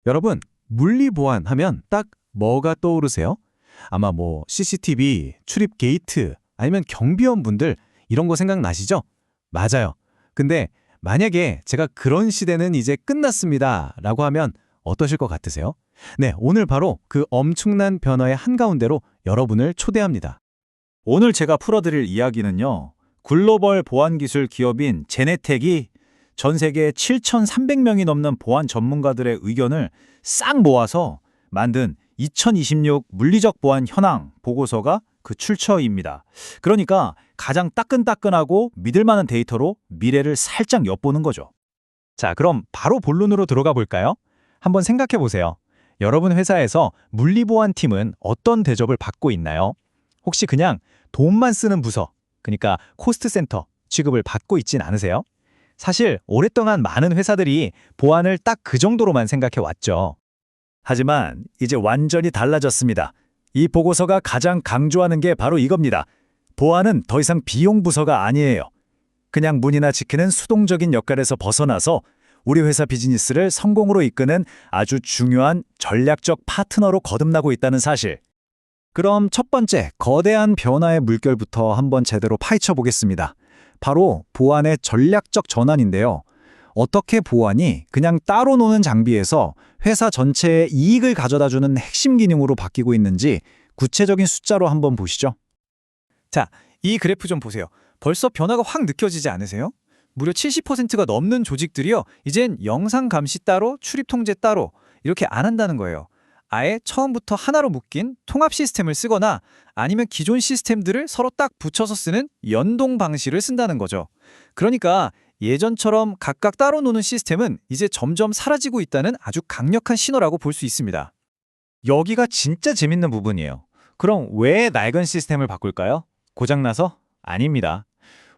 여러분, 물리보안 하면 딱 뭐가 떠오르세요? 아마 CCTV, 출입 게이트, 아니면 경비원분들 이런 거 생각나시죠? 맞아요. 근데 만약에 제가 그런 시대는 이제 끝났습니다 라고 하면 어떠실 것 같으세요? 네, 오늘 바로 그 엄청난 변화의 한가운데로 여러분을 초대합니다. 오늘 제가 풀어드릴 이야기는요. 글로벌 보안 기술 기업인 제네텍이 전 세계 7,300명이 넘는 보안 전문가들의 의견을 싹 모아서 만든 2026 물리적 보안 현황 보고서가 그 출처입니다. 그러니까 가장 따끈따끈하고 믿을 만한 데이터로 미래를 살짝 엿보는 거죠. 자, 그럼 바로 본론으로 들어가 볼까요? 한번 생각해 보세요. 여러분 회사에서 물리보안팀은 어떤 대접을 받고 있나요? 혹시 그냥 돈만 쓰는 부서, 그러니까 코스트센터 취급을 받고 있진 않으세요? 사실 오랫동안 많은 회사들이 보안을 딱 그 정도로만 생각해 왔죠. 하지만 이제 완전히 달라졌습니다. 이 보고서가 가장 강조하는 게 바로 이겁니다. 보안은 더 이상 비용 부서가 아니에요. 그냥 문이나 지키는 수동적인 역할에서 벗어나서 우리 회사 비즈니스를 성공으로 이끄는 아주 중요한 전략적 파트너로 거듭나고 있다는 사실. 그럼 첫 번째, 거대한 변화의 물결부터 한번 제대로 파헤쳐 보겠습니다. 바로 보안의 전략적 전환인데요. 어떻게 보안이 그냥 따로 노는 장비에서 회사 전체에 이익을 가져다주는 핵심 기능으로 바뀌고 있는지 구체적인 숫자로 한번 보시죠. 자, 이 그래프 좀 보세요. 벌써 변화가 확 느껴지지 않으세요? 무려 70%가 넘는 조직들이요. 이젠 영상 감시 따로, 출입 통제 따로 이렇게 안 한다는 거예요. 아예 처음부터 하나로 묶인 통합 시스템을 쓰거나 아니면 기존 시스템들을 서로 딱 붙여서 쓰는 연동 방식을 쓴다는 거죠. 그러니까 예전처럼 각각 따로 노는 시스템은 이제 점점 사라지고 있다는 아주 강력한 신호라고 볼 수 있습니다. 여기가 진짜 재밌는 부분이에요. 그럼 왜 낡은 시스템을 바꿀까요? 고장나서? 아닙니다.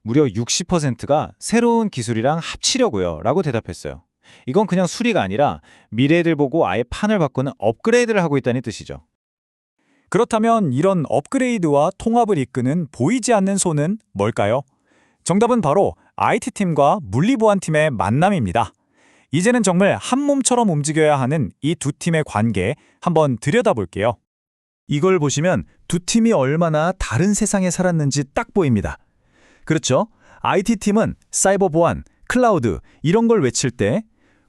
무려 60%가 새로운 기술이랑 합치려고요 라고 대답했어요. 이건 그냥 수리가 아니라 미래를 보고 아예 판을 바꾸는 업그레이드를 하고 있다는 뜻이죠. 그렇다면 이런 업그레이드와 통합을 이끄는 보이지 않는 손은 뭘까요? 정답은 바로 IT팀과 물리보안팀의 만남입니다. 이제는 정말 한 몸처럼 움직여야 하는 이 두 팀의 관계 한번 들여다볼게요. 이걸 보시면 두 팀이 얼마나 다른 세상에 살았는지 딱 보입니다. 그렇죠? IT팀은 사이버 보안, 클라우드 이런 걸 외칠 때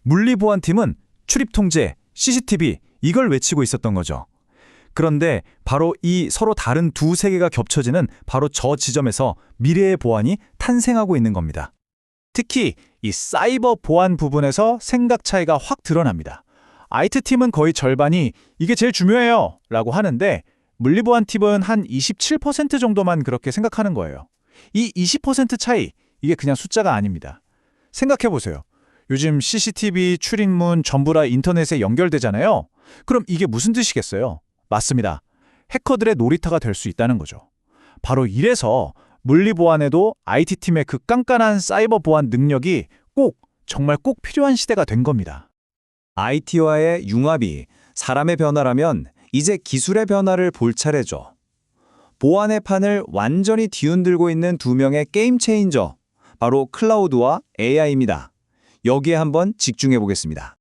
물리보안팀은 출입 통제, CCTV 이걸 외치고 있었던 거죠. 그런데 바로 이 서로 다른 두 세계가 겹쳐지는 바로 저 지점에서 미래의 보안이 탄생하고 있는 겁니다. 특히 이 사이버 보안 부분에서 생각 차이가 확 드러납니다. IT팀은 거의 절반이 이게 제일 중요해요 라고 하는데 물리보안팀은 한 27% 정도만 그렇게 생각하는 거예요. 이 20% 차이, 이게 그냥 숫자가 아닙니다. 생각해보세요. 요즘 CCTV, 출입문 전부 다 인터넷에 연결되잖아요. 그럼 이게 무슨 뜻이겠어요? 맞습니다. 해커들의 놀이터가 될 수 있다는 거죠. 바로 이래서 물리보안에도 IT팀의 그 깐깐한 사이버 보안 능력이 정말 꼭 필요한 시대가 된 겁니다. IT와의 융합이 사람의 변화라면 이제 기술의 변화를 볼 차례죠. 보안의 판을 완전히 뒤흔들고 있는 두 명의 게임 체인저, 바로 클라우드와 AI입니다. 여기에 한번 집중해 보겠습니다.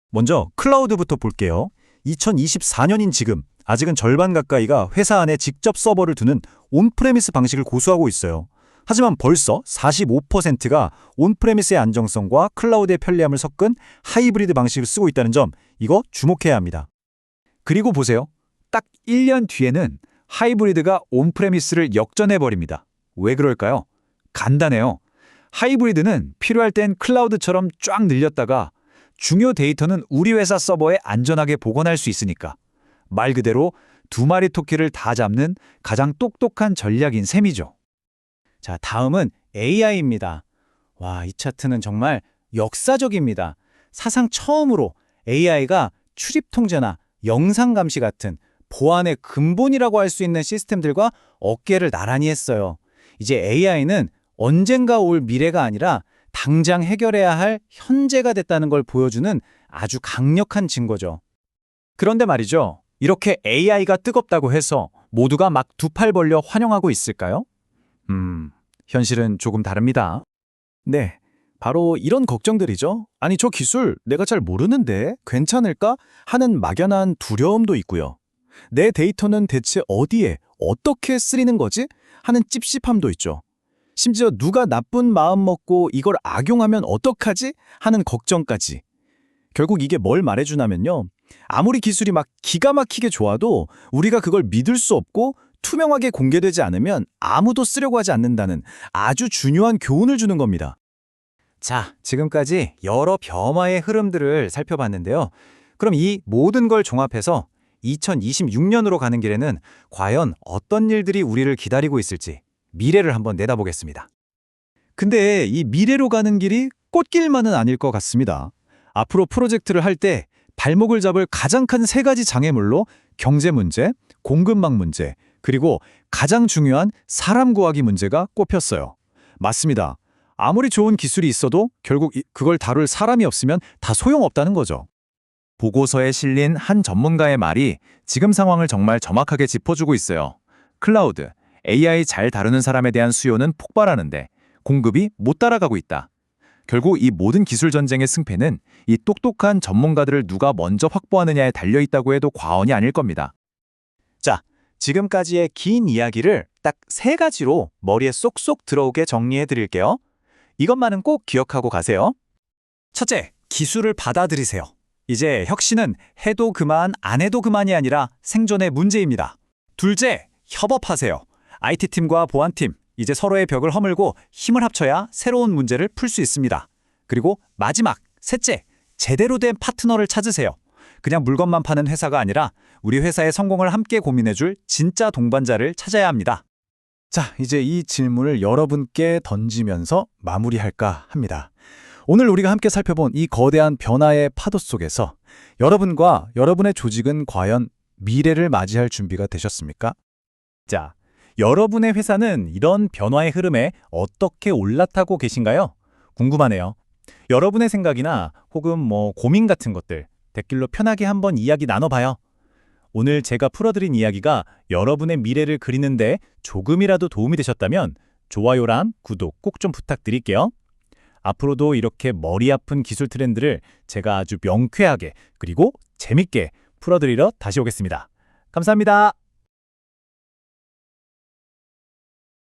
먼저 클라우드부터 볼게요. 2024년인 지금 아직은 절반 가까이가 회사 안에 직접 서버를 두는 온프레미스 방식을 고수하고 있어요. 하지만 벌써 45%가 온프레미스의 안정성과 클라우드의 편리함을 섞은 하이브리드 방식을 쓰고 있다는 점, 이거 주목해야 합니다. 그리고 보세요. 딱 1년 뒤에는 하이브리드가 온프레미스를 역전해버립니다. 왜 그럴까요? 간단해요. 하이브리드는 필요할 땐 클라우드처럼 쫙 늘렸다가 중요 데이터는 우리 회사 서버에 안전하게 보관할 수 있으니까 말 그대로 두 마리 토끼를 다 잡는 가장 똑똑한 전략인 셈이죠. 자, 다음은 AI입니다. 와, 이 차트는 정말 역사적입니다. 사상 처음으로 AI가 출입 통제나 영상 감시 같은 보안의 근본이라고 할 수 있는 시스템들과 어깨를 나란히 했어요. 이제 AI는 언젠가 올 미래가 아니라 당장 해결해야 할 현재가 됐다는 걸 보여주는 아주 강력한 증거죠. 그런데 말이죠. 이렇게 AI가 뜨겁다고 해서 모두가 막 두 팔 벌려 환영하고 있을까요? 현실은 조금 다릅니다. 네, 바로 이런 걱정들이죠. 아니, 저 기술 내가 잘 모르는데 괜찮을까 하는 막연한 두려움도 있고요. 내 데이터는 대체 어디에 어떻게 쓰이는 거지 하는 찝찝함도 있죠. 심지어 누가 나쁜 마음 먹고 이걸 악용하면 어떡하지 하는 걱정까지. 결국 이게 뭘 말해주냐면요. 아무리 기술이 막 기가 막히게 좋아도 우리가 그걸 믿을 수 없고 투명하게 공개되지 않으면 아무도 쓰려고 하지 않는다는 아주 중요한 교훈을 주는 겁니다. 자, 지금까지 여러 변화의 흐름들을 살펴봤는데요. 그럼 이 모든 걸 종합해서 2026년으로 가는 길에는 과연 어떤 일들이 우리를 기다리고 있을지 미래를 한번 내다보겠습니다. 근데 이 미래로 가는 길이 꽃길만은 아닐 것 같습니다. 앞으로 프로젝트를 할 때 발목을 잡을 가장 큰 세 가지 장애물로 경제 문제, 공급망 문제, 그리고 가장 중요한 사람 구하기 문제가 꼽혔어요. 맞습니다. 아무리 좋은 기술이 있어도 결국 그걸 다룰 사람이 없으면 다 소용없다는 거죠. 보고서에 실린 한 전문가의 말이 지금 상황을 정말 정확하게 짚어주고 있어요. 클라우드, AI 잘 다루는 사람에 대한 수요는 폭발하는데 공급이 못 따라가고 있다. 결국 이 모든 기술 전쟁의 승패는 이 똑똑한 전문가들을 누가 먼저 확보하느냐에 달려있다고 해도 과언이 아닐 겁니다. 자, 지금까지의 긴 이야기를 딱 세 가지로 머리에 쏙쏙 들어오게 정리해 드릴게요. 이것만은 꼭 기억하고 가세요. 첫째, 기술을 받아들이세요. 이제 혁신은 해도 그만, 안 해도 그만이 아니라 생존의 문제입니다. 둘째, 협업하세요. IT팀과 보안팀, 이제 서로의 벽을 허물고 힘을 합쳐야 새로운 문제를 풀 수 있습니다. 그리고 마지막, 셋째, 제대로 된 파트너를 찾으세요. 그냥 물건만 파는 회사가 아니라 우리 회사의 성공을 함께 고민해줄 진짜 동반자를 찾아야 합니다. 자, 이제 이 질문을 여러분께 던지면서 마무리할까 합니다. 오늘 우리가 함께 살펴본 이 거대한 변화의 파도 속에서 여러분과 여러분의 조직은 과연 미래를 맞이할 준비가 되셨습니까? 자, 여러분의 회사는 이런 변화의 흐름에 어떻게 올라타고 계신가요? 궁금하네요. 여러분의 생각이나 혹은 고민 같은 것들 댓글로 편하게 한번 이야기 나눠봐요. 오늘 제가 풀어드린 이야기가 여러분의 미래를 그리는데 조금이라도 도움이 되셨다면 좋아요랑 구독 꼭 좀 부탁드릴게요. 앞으로도 이렇게 머리 아픈 기술 트렌드를 제가 아주 명쾌하게 그리고 재밌게 풀어드리러 다시 오겠습니다. 감사합니다.